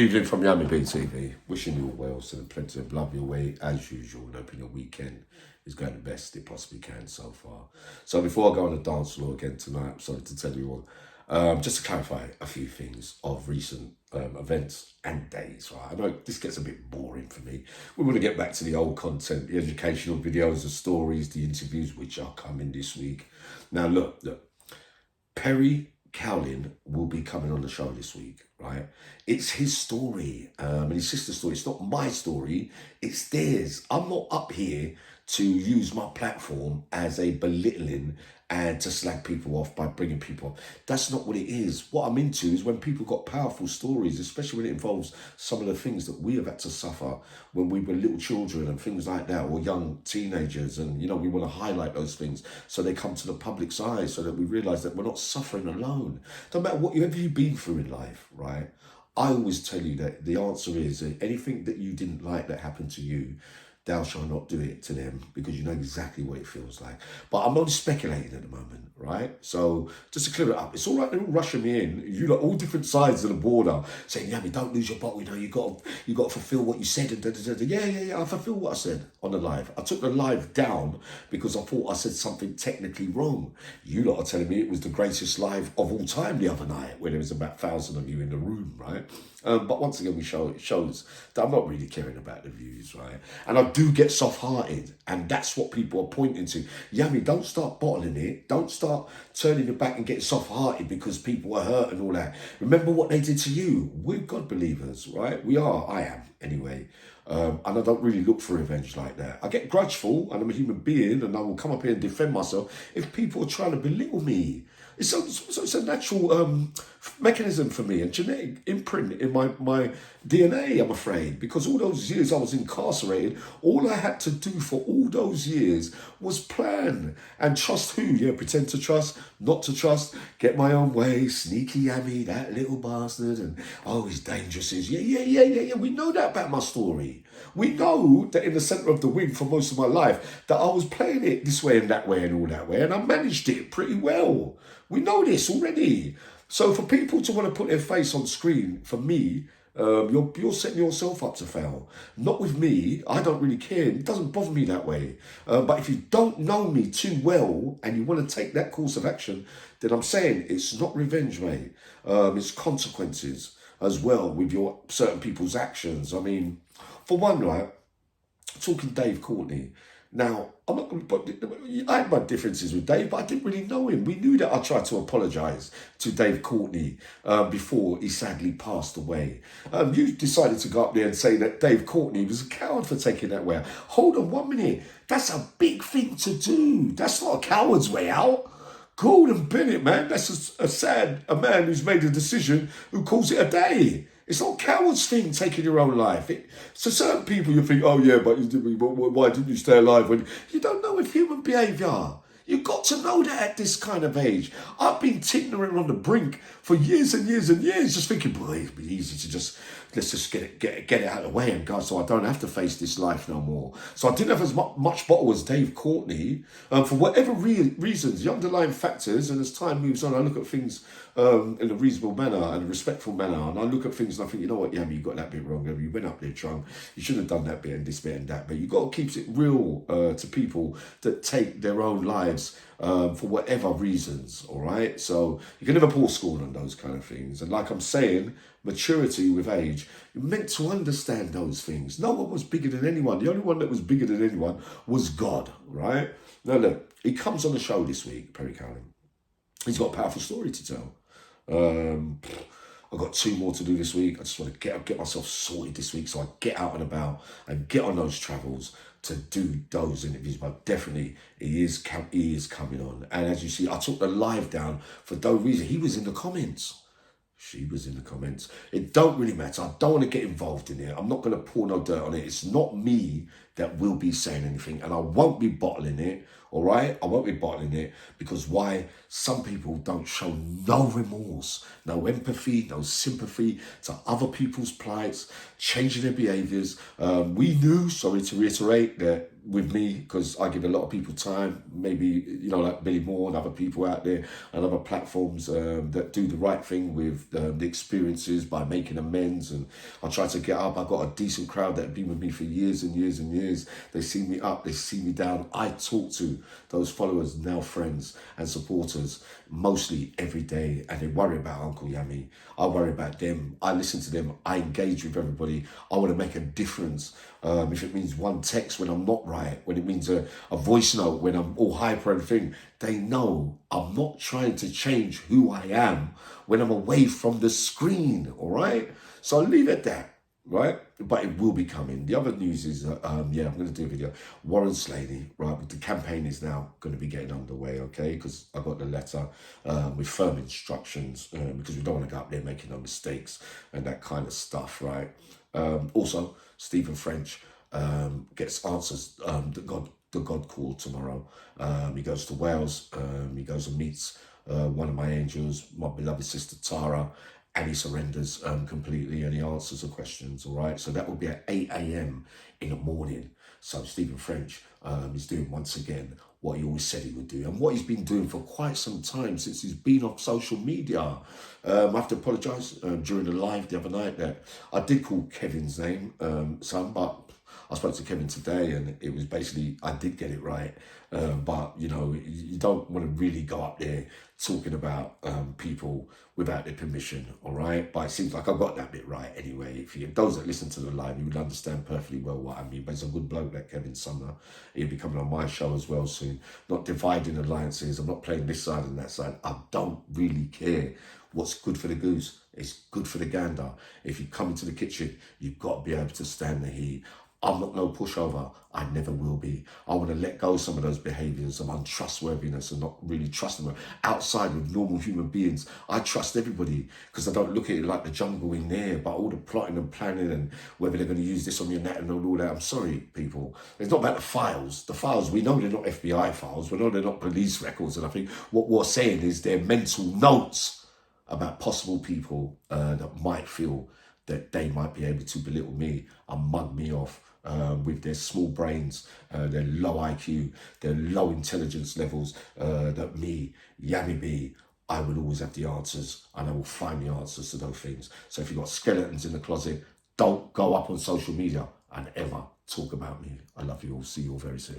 Evening from Yummy Bean TV. Wishing you all well, sending plenty of love your way as usual, and hoping your weekend is going the best it possibly can so far. So before I go on the dance floor again tonight, I'm sorry to tell you all, just to clarify a few things of recent events and days. Right? I know this gets a bit boring for me. We want to get back to the old content, the educational videos, the stories, the interviews, which are coming this week. Now look. Perry Cowling will be coming on the show this week, right? It's his story and his sister's story. It's not my story, it's theirs. I'm not up here to use my platform as a belittling and to slag people off by bringing people. That's not what it is. What I'm into is when people got powerful stories, especially when it involves some of the things that we have had to suffer when we were little children and things like that, or young teenagers. And, you know, we want to highlight those things so they come to the public's eye so that we realize that we're not suffering alone. No matter whatever you've been through in life, right? I always tell you that the answer is anything that you didn't like that happened to you, thou shalt not do it to them, because you know exactly what it feels like. But I'm only speculating at the moment, right? So just to clear it up, it's all right, they're all rushing me in. You lot, all different sides of the border, saying, yeah, don't lose your bottle, you know, you got to fulfill what you said. And yeah, I fulfilled what I said on the live. I took the live down because I thought I said something technically wrong. You lot are telling me it was the greatest live of all time the other night, where there was about 1,000 of you in the room, right? But once again, it shows that I'm not really caring about the views, right? And I do get soft-hearted, and that's what people are pointing to. Yummy, don't start bottling it. Don't start turning your back and getting soft-hearted because people are hurt and all that. Remember what they did to you. We're God believers, right? We are. I am, anyway. And I don't really look for revenge like that. I get grudgeful, and I'm a human being, and I will come up here and defend myself if people are trying to belittle me. It's a natural mechanism for me, a genetic imprint in my DNA, I'm afraid, because all those years I was incarcerated, all I had to do for all those years was plan and trust who? Yeah, pretend to trust, not to trust, get my own way, sneaky Yummy, that little bastard, and oh, he's dangerous. Yeah. We know that about my story. We know that in the centre of the wing for most of my life that I was playing it this way and that way and all that way, and I managed it pretty well. We know this already. So for people to want to put their face on screen, for me, you're setting yourself up to fail. Not with me. I don't really care. It doesn't bother me that way. But if you don't know me too well and you want to take that course of action, then I'm saying it's not revenge, mate. It's consequences as well with your certain people's actions. I mean, for one, right, talking Dave Courtney. Now, I'm not going to put. I had my differences with Dave, but I didn't really know him. We knew that I tried to apologise to Dave Courtney before he sadly passed away. You decided to go up there and say that Dave Courtney was a coward for taking that way out. Hold on 1 minute. That's a big thing to do. That's not a coward's way out. Gordon Bennett, man, that's a man who's made a decision who calls it a day. It's not a coward's thing, taking your own life. So certain people, you think, oh yeah, but why didn't you stay alive when you don't know with human behaviour? You've got to know that at this kind of age. I've been tinkering on the brink for years and years and years, just thinking, boy, it'd be easy to let's just get it out of the way and go, so I don't have to face this life no more. So I didn't have as much bottle as Dave Courtney. For whatever reasons, the underlying factors, and as time moves on, I look at things in a reasonable manner and a respectful manner, and I look at things and I think, you know what, you got that bit wrong. You went up there drunk. You should have done that bit and this bit and that bit. You've got to keep it real to people that take their own lives for whatever reasons, all right? So you can never pour scorn on those kind of things. And like I'm saying, maturity with age, you're meant to understand those things. No one was bigger than anyone. The only one that was bigger than anyone was God, right? Now look, he comes on the show this week, Perry Cowling. He's got a powerful story to tell. I've got 2 more to do this week. I just want to get myself sorted this week so I get out and about and get on those travels to do those interviews. But definitely he is coming on. And as you see, I took the live down for no reason. He was in the comments. She was in the comments. It don't really matter. I don't want to get involved in it. I'm not going to pour no dirt on it. It's not me that will be saying anything, and I won't be bottling it, all right? I won't be bottling it because why? Some people don't show no remorse, no empathy, no sympathy to other people's plights, changing their behaviours. We knew, sorry to reiterate, that with me because I give a lot of people time, maybe, you know, like Billy Moore and other people out there and other platforms that do the right thing with the experiences by making amends. And I try to get up. I've got a decent crowd that have been with me for years and years and years. They see me up, they see me down. I talk to those followers, now friends and supporters, mostly every day, and they worry about Uncle Yami. I worry about them. I listen to them. I engage with everybody. I want to make a difference. If it means one text when I'm not right, when it means a voice note when I'm all hyper and thing, they know I'm not trying to change who I am when I'm away from the screen, all right? So I'll leave it at that, right? But it will be coming. The other news is, yeah, I'm going to do a video. Warren Slaney, right? The campaign is now going to be getting underway, okay? Because I got the letter with firm instructions because we don't want to go up there making no mistakes and that kind of stuff, right? Also, Stephen French gets answers the God call tomorrow. He goes to Wales. He goes and meets one of my angels, my beloved sister Tara, and he surrenders completely and he answers the questions, all right? So that will be at 8 a.m. in the morning. So Stephen French is doing once again what he always said he would do and what he's been doing for quite some time since he's been off social media. I have to apologise during the live the other night that I did call Kevin's name, son, but I spoke to Kevin today and it was basically, I did get it right. But, you know, you don't want to really go up there talking about people without their permission, all right? But it seems like I got that bit right anyway. If you, those that listen to the live, you would understand perfectly well what I mean. But he's a good bloke, that Kevin Sumner. He'll be coming on my show as well soon. Not dividing alliances. I'm not playing this side and that side. I don't really care. What's good for the goose is good for the gander. If you come into the kitchen, you've got to be able to stand the heat. I'm not no pushover. I never will be. I want to let go of some of those behaviours of untrustworthiness and not really trusting them. Outside with normal human beings, I trust everybody because I don't look at it like the jungle in there, but all the plotting and planning and whether they're going to use this on your net and all that. I'm sorry, people. It's not about the files. The files, we know they're not FBI files. We know they're not police records. And I think what we're saying is they're mental notes about possible people that might feel that they might be able to belittle me and mug me off with their small brains, their low IQ, their low intelligence levels, that me, Yami B, I will always have the answers and I will find the answers to those things. So if you've got skeletons in the closet, don't go up on social media and ever talk about me. I love you all. See you all very soon.